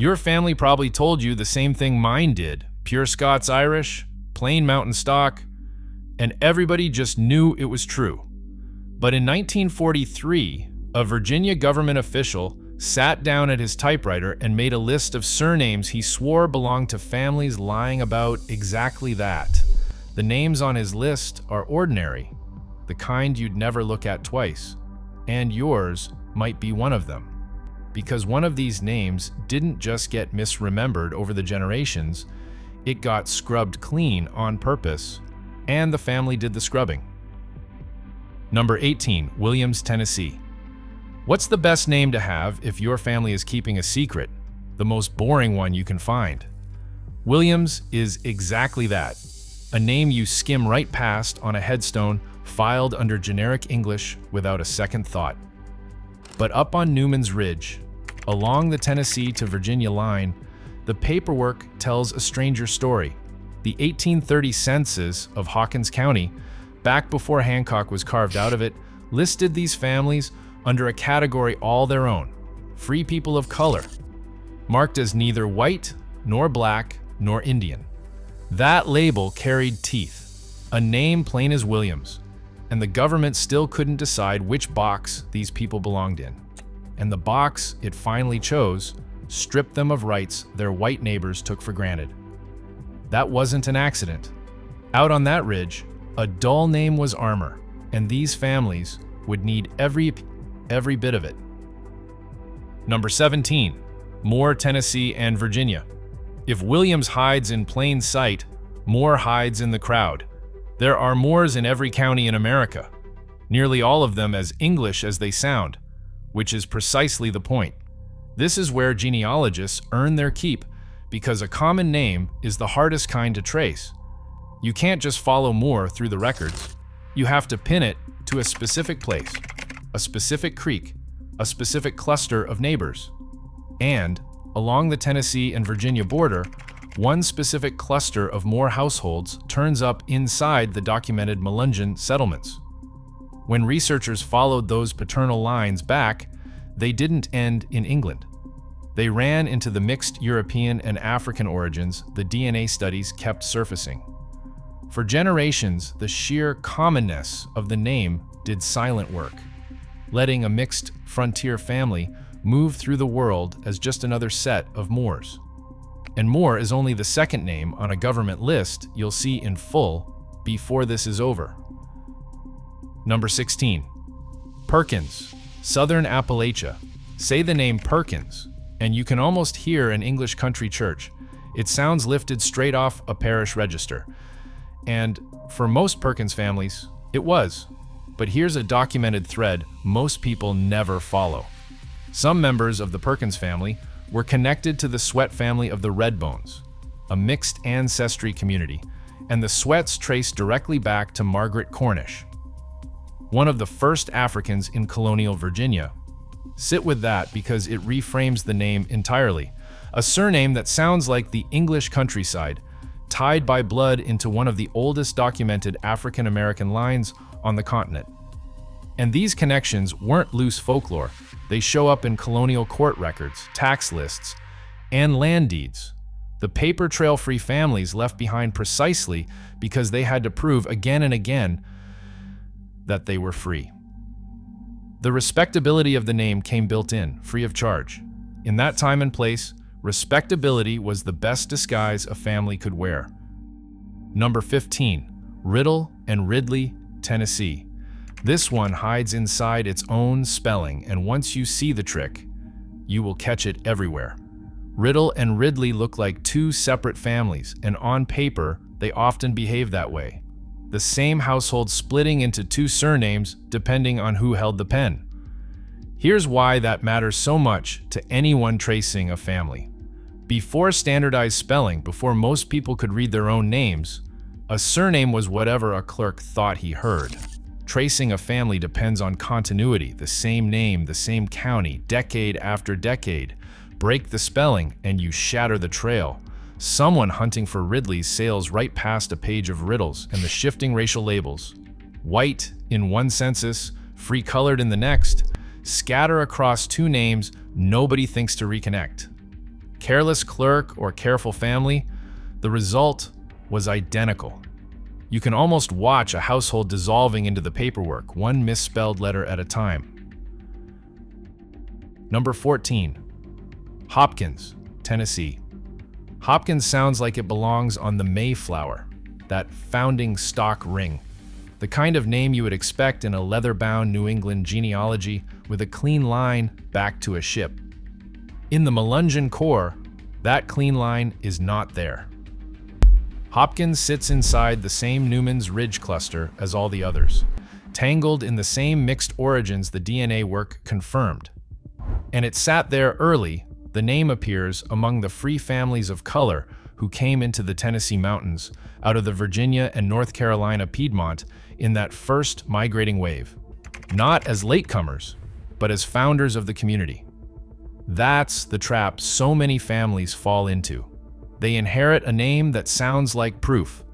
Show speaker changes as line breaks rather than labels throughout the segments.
Your family probably told you the same thing mine did. Pure Scots-Irish, plain mountain stock, and everybody just knew it was true. But in 1943, a Virginia government official sat down at his typewriter and made a list of surnames he swore belonged to families lying about exactly that. The names on his list are ordinary, the kind you'd never look at twice, and yours might be one of them. Because one of these names didn't just get misremembered over the generations, it got scrubbed clean on purpose, and the family did the scrubbing. Number 18, Williams, Tennessee. What's the best name to have if your family is keeping a secret? The most boring one you can find. Williams is exactly that. A name you skim right past on a headstone filed under generic English without a second thought. But up on Newman's Ridge, along the Tennessee to Virginia line, the paperwork tells a stranger story. The 1830 census of Hopkins County, back before Hancock was carved out of it, listed these families under a category all their own, free people of color, marked as neither white, nor black, nor Indian. That label carried teeth, a name plain as Williams, and the government still couldn't decide which box these people belonged in. And the box it finally chose stripped them of rights their white neighbors took for granted. That wasn't an accident. Out on that ridge, a dull name was armor, and these families would need every bit of it. Number 17, Moore, Tennessee, and Virginia. If Williams hides in plain sight, Moore hides in the crowd. There are Moores in every county in America, nearly all of them as English as they sound, which is precisely the point. This is where genealogists earn their keep, because a common name is the hardest kind to trace. You can't just follow Moore through the records. You have to pin it to a specific place, a specific creek, a specific cluster of neighbors. And, along the Tennessee and Virginia border, one specific cluster of Moore households turns up inside the documented Melungeon settlements. When researchers followed those paternal lines back, they didn't end in England. They ran into the mixed European and African origins the DNA studies kept surfacing. For generations, the sheer commonness of the name did silent work, letting a mixed frontier family move through the world as just another set of Moores. And Moore is only the second name on a government list you'll see in full before this is over. Number 16, Perkins, Southern Appalachia. Say the name Perkins, and you can almost hear an English country church. It sounds lifted straight off a parish register. And for most Perkins families, it was. But here's a documented thread most people never follow. Some members of the Perkins family were connected to the Sweat family of the Redbones, a mixed ancestry community, and the Sweats traced directly back to Margaret Cornish, one of the first Africans in colonial Virginia. Sit with that because it reframes the name entirely. A surname that sounds like the English countryside, tied by blood into one of the oldest documented African American lines on the continent. And these connections weren't loose folklore. They show up in colonial court records, tax lists, and land deeds. The paper trail-free families left behind precisely because they had to prove again and again that they were free. The respectability of the name came built in, free of charge. In that time and place, respectability was the best disguise a family could wear. Number 15, Riddle and Ridley, Tennessee. This one hides inside its own spelling, and once you see the trick, you will catch it everywhere. Riddle and Ridley look like two separate families, and on paper, they often behave that way. The same household splitting into two surnames depending on who held the pen. Here's why that matters so much to anyone tracing a family. Before standardized spelling, before most people could read their own names, a surname was whatever a clerk thought he heard. Tracing a family depends on continuity, the same name, the same county, decade after decade. Break the spelling and you shatter the trail. Someone hunting for Ridley sails right past a page of riddles and the shifting racial labels. White in one census, free-colored in the next, scatter across two names nobody thinks to reconnect. careless clerk or careful family, the result was identical. You can almost watch a household dissolving into the paperwork, one misspelled letter at a time. Number 14. Hopkins, Tennessee. Hopkins sounds like it belongs on the Mayflower, that founding stock ring. The kind of name you would expect in a leather-bound New England genealogy with a clean line back to a ship. In the Melungeon core, that clean line is not there. Hopkins sits inside the same Newman's Ridge cluster as all the others, tangled in the same mixed origins the DNA work confirmed. And it sat there early. The name appears among the free families of color who came into the Tennessee mountains out of the Virginia and North Carolina Piedmont in that first migrating wave, not as latecomers, but as founders of the community. That's the trap so many families fall into. They inherit a name that sounds like proof,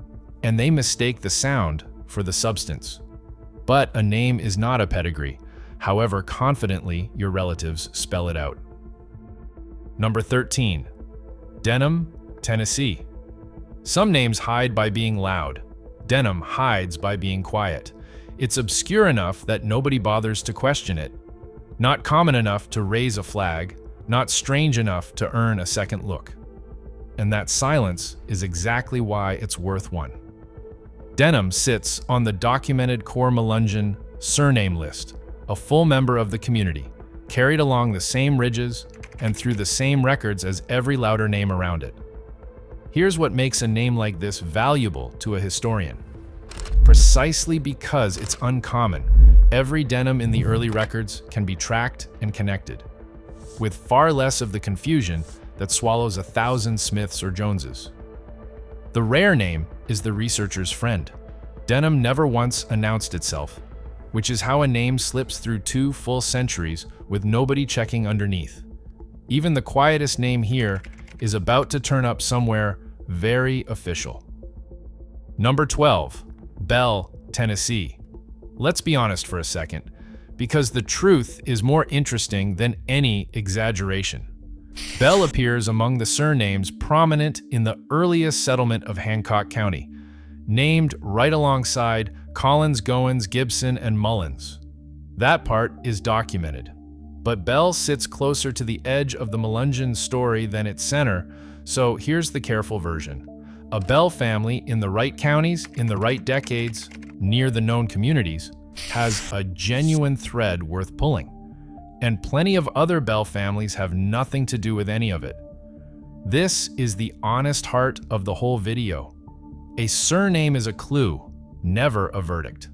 and they mistake the sound for the substance. But a name is not a pedigree, however confidently your relatives spell it out. Number 13. Denim, Tennessee. Some names hide by being loud. Denim hides by being quiet. It's obscure enough that nobody bothers to question it. Not common enough to raise a flag, not strange enough to earn a second look. And that silence is exactly why it's worth one. Denim sits on the documented core Melungeon surname list, a full member of the community, carried along the same ridges and through the same records as every louder name around it. Here's what makes a name like this valuable to a historian. Precisely because it's uncommon, every Denim in the early records can be tracked and connected, with far less of the confusion that swallows 1,000 Smiths or Joneses. The rare name is the researcher's friend. Denim never once announced itself, which is how a name slips through 2 full centuries with nobody checking underneath. Even the quietest name here is about to turn up somewhere very official. Number 12. Bell, Tennessee. Let's be honest for a second, because the truth is more interesting than any exaggeration. Bell appears among the surnames prominent in the earliest settlement of Hancock County, named right alongside Collins, Goens, Gibson, and Mullins. That part is documented. But Bell sits closer to the edge of the Melungeon story than its center, so here's the careful version. A Bell family in the right counties, in the right decades, near the known communities, has a genuine thread worth pulling. And plenty of other Bell families have nothing to do with any of it. This is the honest heart of the whole video. A surname is a clue, never a verdict.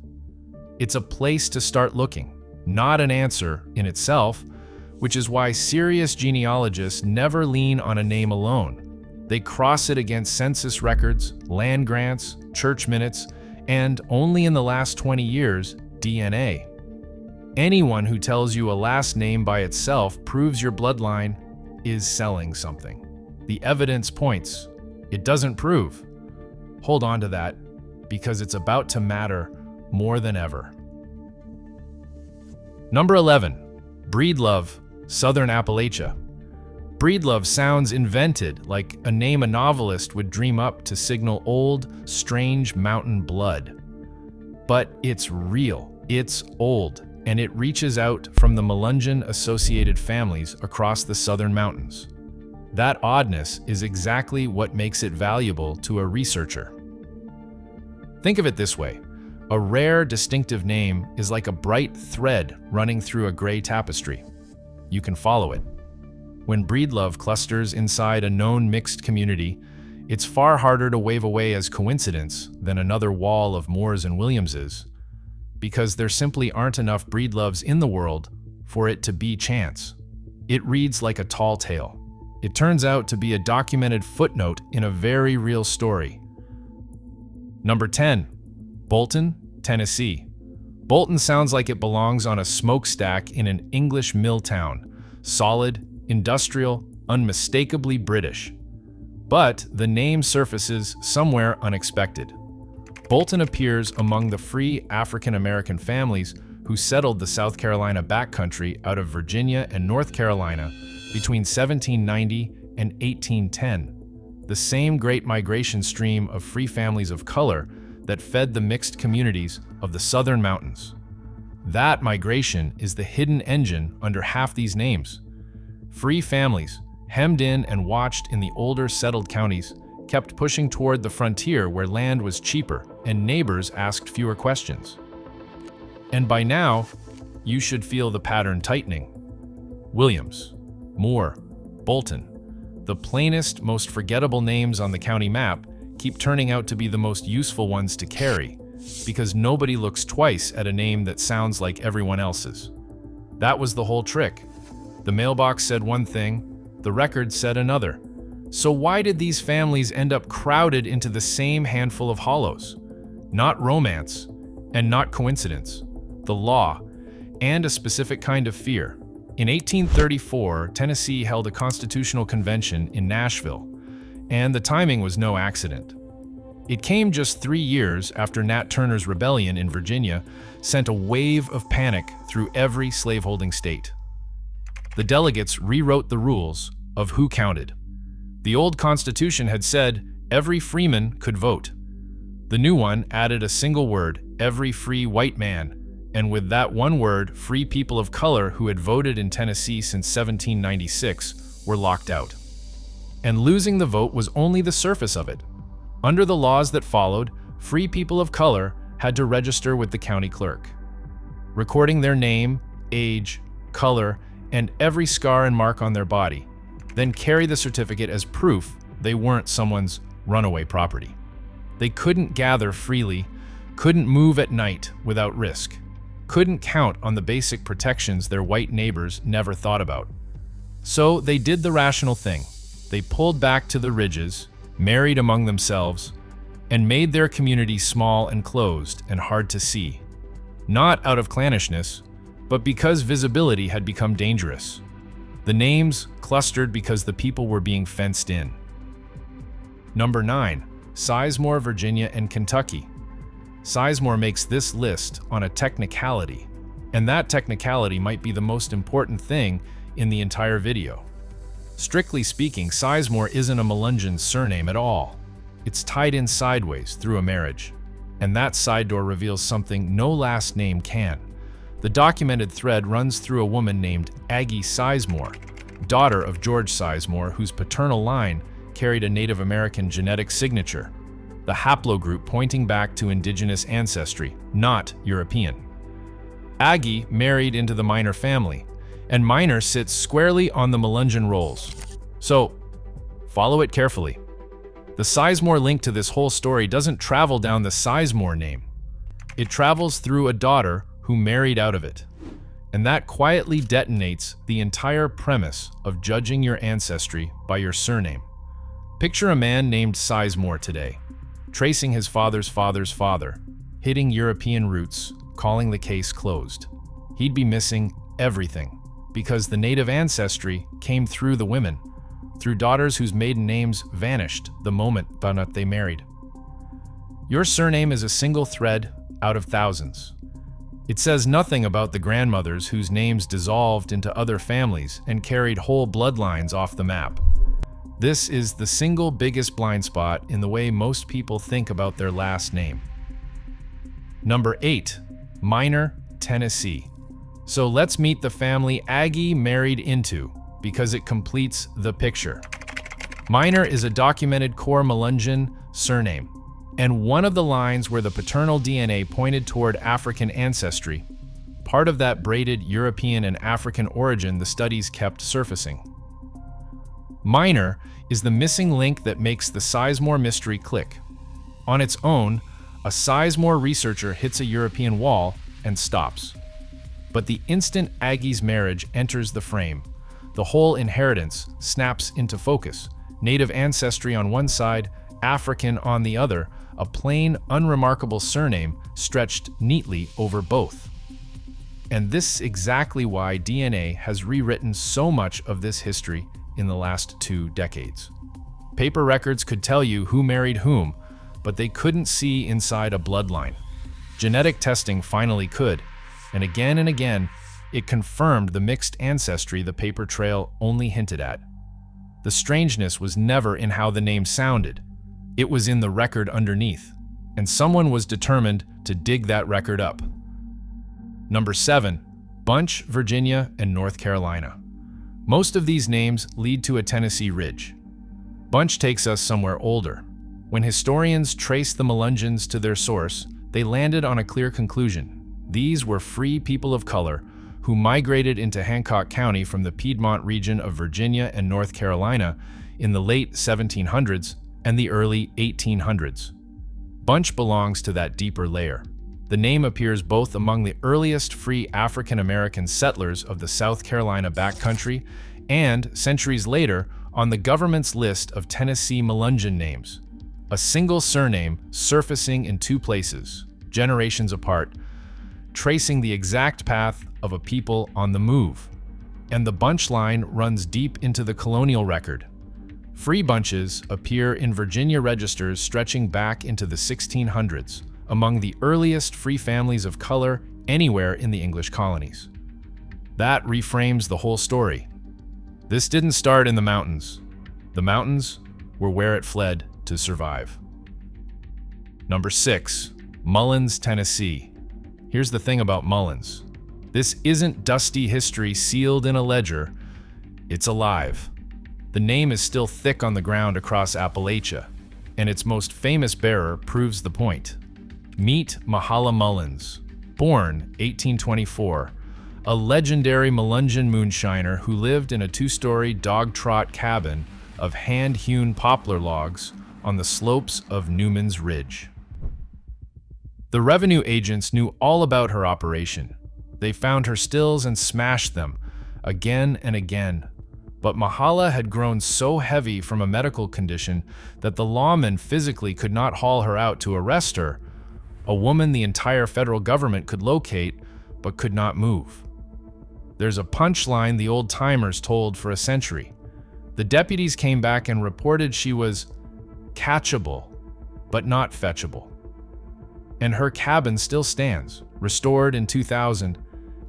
It's a place to start looking, not an answer in itself, which is why serious genealogists never lean on a name alone. They cross it against census records, land grants, church minutes, and only in the last 20 years, DNA. Anyone who tells you a last name by itself proves your bloodline is selling something. The evidence points. It doesn't prove. Hold on to that, because it's about to matter more than ever. Number 11. Breedlove, Southern Appalachia. Breedlove sounds invented, like a name a novelist would dream up to signal old, strange mountain blood. But it's real, it's old, and it reaches out from the Melungeon-associated families across the southern mountains. That oddness is exactly what makes it valuable to a researcher. Think of it this way. A rare, distinctive name is like a bright thread running through a gray tapestry. You can follow it. When Breedlove clusters inside a known mixed community, it's far harder to wave away as coincidence than another wall of Moores and Williamses, because there simply aren't enough Breedloves in the world for it to be chance. It reads like a tall tale. It turns out to be a documented footnote in a very real story. Number 10. Bolton, Tennessee. Bolton sounds like it belongs on a smokestack in an English mill town. Solid, industrial, unmistakably British. But the name surfaces somewhere unexpected. Bolton appears among the free African-American families who settled the South Carolina backcountry out of Virginia and North Carolina between 1790 and 1810, the same great migration stream of free families of color that fed the mixed communities of the southern mountains. That migration is the hidden engine under half these names. Free families, hemmed in and watched in the older settled counties, kept pushing toward the frontier where land was cheaper and neighbors asked fewer questions. And by now, you should feel the pattern tightening. Williams, Moore, Bolton, the plainest, most forgettable names on the county map keep turning out to be the most useful ones to carry, because nobody looks twice at a name that sounds like everyone else's. That was the whole trick. The mailbox said one thing, the record said another. So why did these families end up crowded into the same handful of hollows? Not romance, and not coincidence. The law, and a specific kind of fear. In 1834, Tennessee held a constitutional convention in Nashville, and the timing was no accident. It came just 3 years after Nat Turner's rebellion in Virginia sent a wave of panic through every slaveholding state. The delegates rewrote the rules of who counted. The old Constitution had said every freeman could vote. The new one added a single word, every free white man, and with that one word, free people of color who had voted in Tennessee since 1796 were locked out. And losing the vote was only the surface of it. Under the laws that followed, free people of color had to register with the county clerk, recording their name, age, color, and every scar and mark on their body, then carry the certificate as proof they weren't someone's runaway property. They couldn't gather freely, couldn't move at night without risk, couldn't count on the basic protections their white neighbors never thought about. So they did the rational thing. They pulled back to the ridges, married among themselves, and made their community small and closed and hard to see. Not out of clannishness, but because visibility had become dangerous. The names clustered because the people were being fenced in. Number 9. Seismore, Virginia, and Kentucky. Seismore makes this list on a technicality, and that technicality might be the most important thing in the entire video. Strictly speaking, Seismore isn't a Melungeon surname at all. It's tied in sideways through a marriage, and that side door reveals something no last name can. The documented thread runs through a woman named Aggie Seismore, daughter of George Seismore, whose paternal line carried a Native American genetic signature, the haplogroup pointing back to indigenous ancestry, not European. Aggie married into the Minor family, and Minor sits squarely on the Melungeon rolls. So, follow it carefully. The Seismore link to this whole story doesn't travel down the Seismore name. It travels through a daughter who married out of it. And that quietly detonates the entire premise of judging your ancestry by your surname. Picture a man named Seismore today, tracing his father's father's father, hitting European roots, calling the case closed. He'd be missing everything, because the native ancestry came through the women, through daughters whose maiden names vanished the moment they married. Your surname is a single thread out of thousands. It says nothing about the grandmothers whose names dissolved into other families and carried whole bloodlines off the map. This is the single biggest blind spot in the way most people think about their last name. Number 8. Minor, Tennessee. So let's meet the family Aggie married into, because it completes the picture. Minor is a documented core Melungeon surname, and one of the lines where the paternal DNA pointed toward African ancestry, part of that braided European and African origin the studies kept surfacing. Minor is the missing link that makes the Seismore mystery click. On its own, a Seismore researcher hits a European wall and stops. But the instant Aggie's marriage enters the frame, the whole inheritance snaps into focus. Native ancestry on one side, African on the other, a plain, unremarkable surname stretched neatly over both. And this is exactly why DNA has rewritten so much of this history in the last 2 decades. Paper records could tell you who married whom, but they couldn't see inside a bloodline. Genetic testing finally could, and again, it confirmed the mixed ancestry the paper trail only hinted at. The strangeness was never in how the name sounded. It was in the record underneath, and someone was determined to dig that record up. Number 7. Bunch, Virginia, and North Carolina. Most of these names lead to a Tennessee ridge. Bunch takes us somewhere older. When historians traced the Melungeons to their source, they landed on a clear conclusion. These were free people of color who migrated into Hancock County from the Piedmont region of Virginia and North Carolina in the late 1700s and the early 1800s. Bunch belongs to that deeper layer. The name appears both among the earliest free African American settlers of the South Carolina backcountry and, centuries later, on the government's list of Tennessee Melungeon names. A single surname surfacing in two places, generations apart, tracing the exact path of a people on the move. And the bunch line runs deep into the colonial record. Free bunches appear in Virginia registers stretching back into the 1600s, among the earliest free families of color anywhere in the English colonies. That reframes the whole story. This didn't start in the mountains. The mountains were where it fled to survive. Number 6. Mullins, Tennessee. Here's the thing about Mullins. This isn't dusty history sealed in a ledger. It's alive. The name is still thick on the ground across Appalachia, and its most famous bearer proves the point. Meet Mahala Mullins, born 1824, a legendary Melungeon moonshiner who lived in a 2-story dog-trot cabin of hand-hewn poplar logs on the slopes of Newman's Ridge. The revenue agents knew all about her operation. They found her stills and smashed them, again and again. But Mahala had grown so heavy from a medical condition that the lawmen physically could not haul her out to arrest her, a woman the entire federal government could locate but could not move. There's a punchline the old-timers told for a century. The deputies came back and reported she was catchable, but not fetchable. And her cabin still stands, restored in 2000,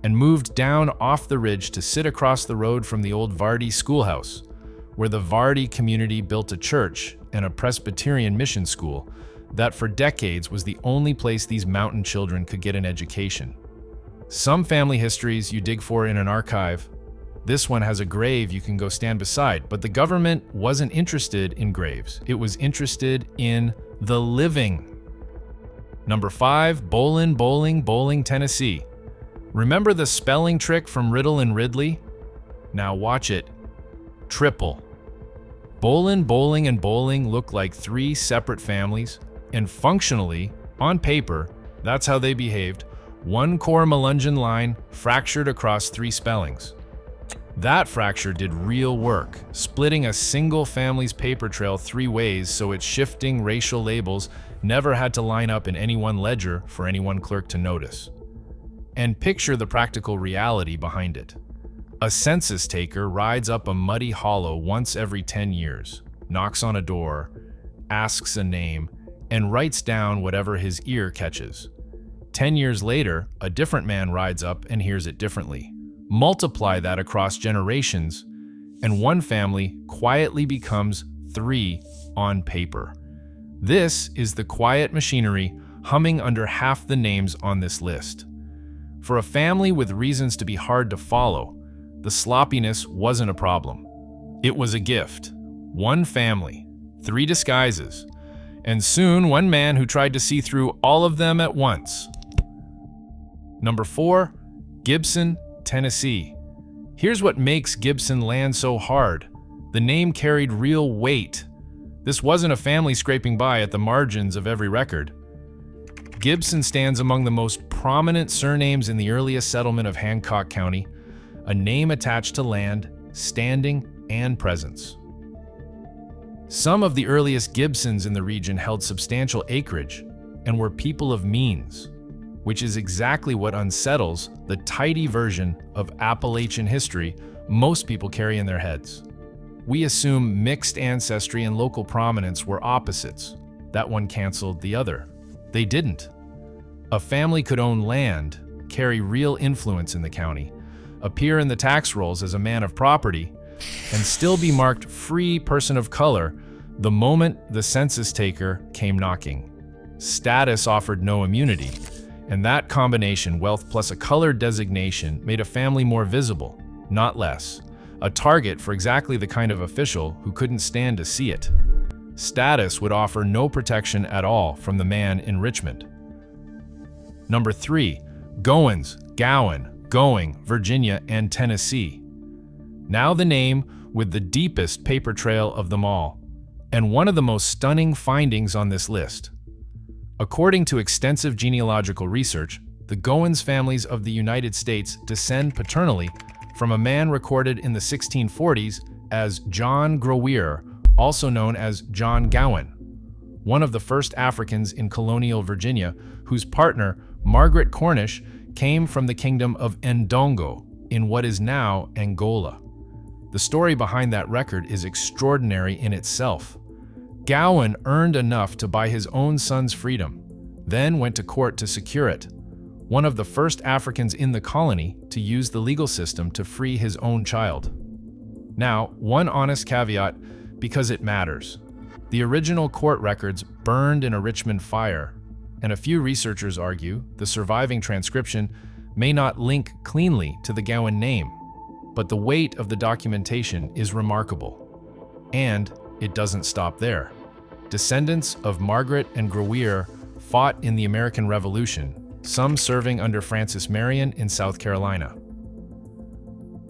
and moved down off the ridge to sit across the road from the old Vardy schoolhouse, where the Vardy community built a church and a Presbyterian mission school that for decades was the only place these mountain children could get an education. Some family histories you dig for in an archive. This one has a grave you can go stand beside, but the government wasn't interested in graves. It was interested in the living. Number 5, Bolton, Tennessee. Remember the spelling trick from Riddle and Ridley? Now watch it. Triple. Bolton, and Bowling look like 3 separate families, and functionally, on paper, that's how they behaved. One core Melungeon line fractured across 3 spellings. That fracture did real work, splitting a single family's paper trail 3 ways so its shifting racial labels never had to line up in any one ledger for any one clerk to notice. And picture the practical reality behind it. A census taker rides up a muddy hollow once every 10 years, knocks on a door, asks a name, and writes down whatever his ear catches. 10 years later, a different man rides up and hears it differently. Multiply that across generations, and one family quietly becomes 3 on paper. This is the quiet machinery humming under half the names on this list. For a family with reasons to be hard to follow, the sloppiness wasn't a problem. It was a gift. 1 family, 3 disguises, and soon one man who tried to see through all of them at once. Number 4, Gibson, Tennessee. Here's what makes Gibson land so hard. The name carried real weight. This wasn't a family scraping by at the margins of every record. Gibson stands among the most prominent surnames in the earliest settlement of Hancock County, a name attached to land, standing, and presence. Some of the earliest Gibsons in the region held substantial acreage and were people of means, which is exactly what unsettles the tidy version of Appalachian history most people carry in their heads. We assume mixed ancestry and local prominence were opposites. That one canceled the other. They didn't. A family could own land, carry real influence in the county, appear in the tax rolls as a man of property, and still be marked free person of color the moment the census taker came knocking. Status offered no immunity, and that combination, wealth plus a colored designation, made a family more visible, not less, a target for exactly the kind of official who couldn't stand to see it. Status would offer no protection at all from the man in Richmond. Number 3, Goens, Gowen, Going, Virginia, and Tennessee. Now the name with the deepest paper trail of them all, and one of the most stunning findings on this list. According to extensive genealogical research, the Goens families of the United States descend paternally from a man recorded in the 1640s as John Groweer, also known as John Gowen, one of the first Africans in colonial Virginia, whose partner, Margaret Cornish, came from the kingdom of Ndongo in what is now Angola. The story behind that record is extraordinary in itself. Gowen earned enough to buy his own son's freedom, then went to court to secure it, one of the first Africans in the colony to use the legal system to free his own child. Now, one honest caveat, because it matters. The original court records burned in a Richmond fire, and a few researchers argue the surviving transcription may not link cleanly to the Gowen name, but the weight of the documentation is remarkable. And it doesn't stop there. Descendants of Margaret and Groweer fought in the American Revolution, some serving under Francis Marion in South Carolina.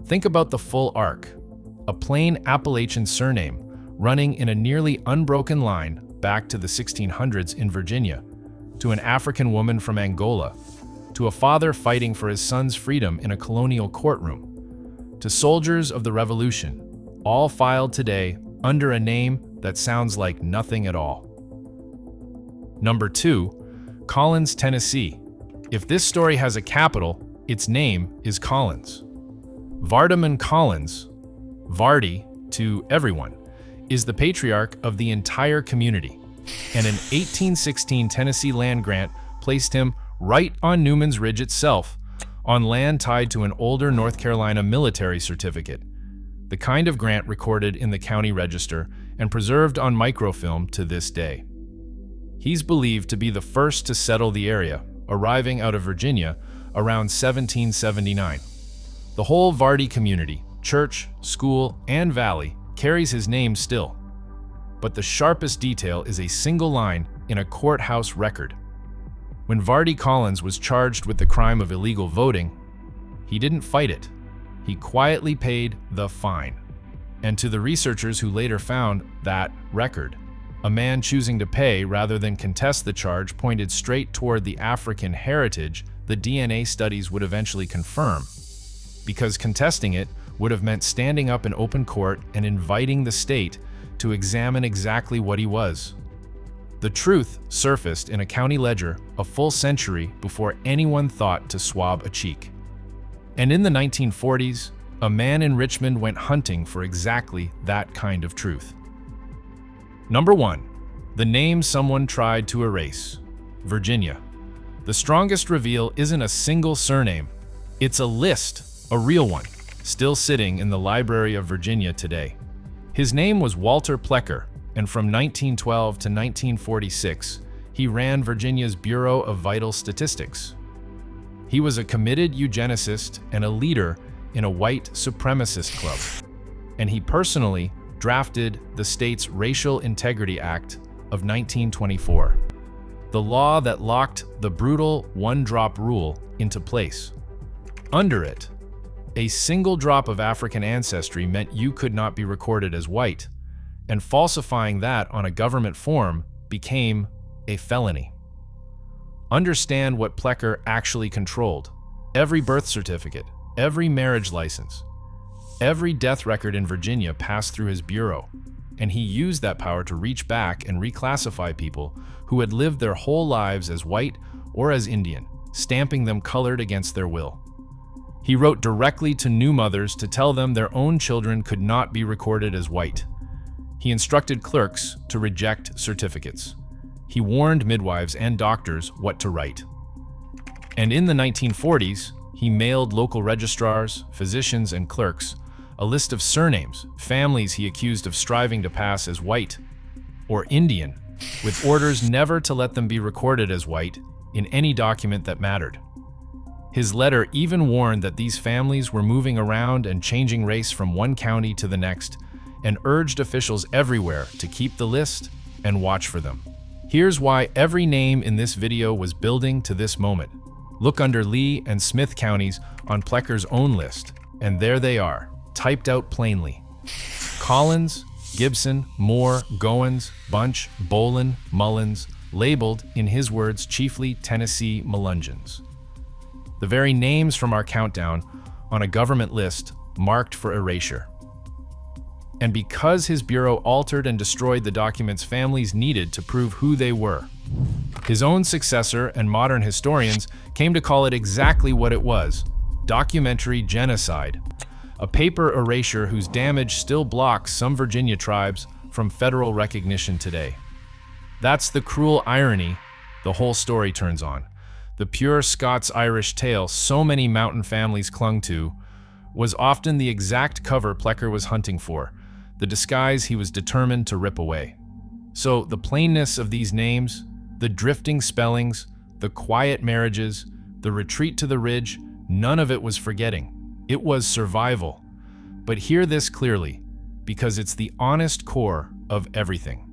Think about the full arc, a plain Appalachian surname running in a nearly unbroken line back to the 1600s in Virginia, to an African woman from Angola, to a father fighting for his son's freedom in a colonial courtroom, to soldiers of the Revolution, all filed today under a name that sounds like nothing at all. Number 2, Collins, Tennessee. If this story has a capital, its name is Collins. Vardaman Collins, Vardy to everyone, is the patriarch of the entire community, and an 1816 Tennessee land grant placed him right on Newman's Ridge itself, on land tied to an older North Carolina military certificate, the kind of grant recorded in the county register and preserved on microfilm to this day. He's believed to be the first to settle the area, arriving out of Virginia around 1779. The whole Vardy community, church, school, and valley carries his name still. But the sharpest detail is a single line in a courthouse record. When Vardy Collins was charged with the crime of illegal voting, he didn't fight it. He quietly paid the fine. And to the researchers who later found that record, a man choosing to pay rather than contest the charge pointed straight toward the African heritage the DNA studies would eventually confirm, because contesting it would have meant standing up in open court and inviting the state to examine exactly what he was. The truth surfaced in a county ledger a full century before anyone thought to swab a cheek. And in the 1940s, a man in Richmond went hunting for exactly that kind of truth. Number 1, the name someone tried to erase, Virginia. The strongest reveal isn't a single surname, it's a list, a real one, still sitting in the Library of Virginia today. His name was Walter Plecker, and from 1912 to 1946, he ran Virginia's Bureau of Vital Statistics. He was a committed eugenicist and a leader in a white supremacist club, and he personally drafted the state's Racial Integrity Act of 1924, the law that locked the brutal one-drop rule into place. Under it, a single drop of African ancestry meant you could not be recorded as white, and falsifying that on a government form became a felony. Understand what Plecker actually controlled. Every birth certificate, every marriage license, every death record in Virginia passed through his bureau, and he used that power to reach back and reclassify people who had lived their whole lives as white or as Indian, stamping them colored against their will. He wrote directly to new mothers to tell them their own children could not be recorded as white. He instructed clerks to reject certificates. He warned midwives and doctors what to write. And in the 1940s, he mailed local registrars, physicians, and clerks a list of surnames, families he accused of striving to pass as white or Indian, with orders never to let them be recorded as white in any document that mattered. His letter even warned that these families were moving around and changing race from one county to the next, and urged officials everywhere to keep the list and watch for them. Here's why every name in this video was building to this moment. Look under Lee and Smith counties on Plecker's own list, and there they are, typed out plainly. Collins, Gibson, Moore, Goens, Bunch, Bolton, Mullins, labeled, in his words, chiefly Tennessee Melungeons. The very names from our countdown on a government list marked for erasure. And because his bureau altered and destroyed the documents families needed to prove who they were. His own successor and modern historians came to call it exactly what it was: documentary genocide, a paper erasure whose damage still blocks some Virginia tribes from federal recognition today. That's the cruel irony the whole story turns on. The pure Scots-Irish tale so many mountain families clung to was often the exact cover Plecker was hunting for, the disguise he was determined to rip away. So the plainness of these names, the drifting spellings, the quiet marriages, the retreat to the ridge, none of it was forgetting. It was survival. But hear this clearly, because it's the honest core of everything.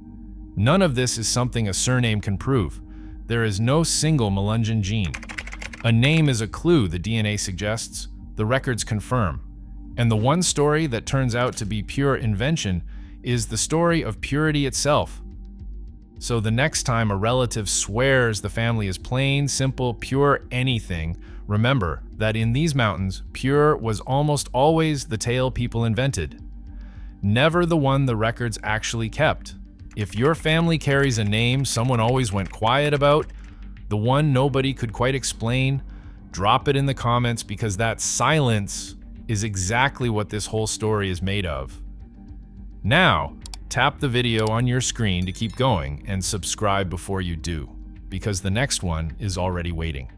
None of this is something a surname can prove. There is no single Melungeon gene. A name is a clue, the DNA suggests. The records confirm. And the one story that turns out to be pure invention is the story of purity itself. So the next time a relative swears the family is plain, simple, pure anything, remember that in these mountains, pure was almost always the tale people invented. Never the one the records actually kept. If your family carries a name someone always went quiet about, the one nobody could quite explain, drop it in the comments, because that silence is exactly what this whole story is made of. Now, tap the video on your screen to keep going and subscribe before you do, because the next one is already waiting.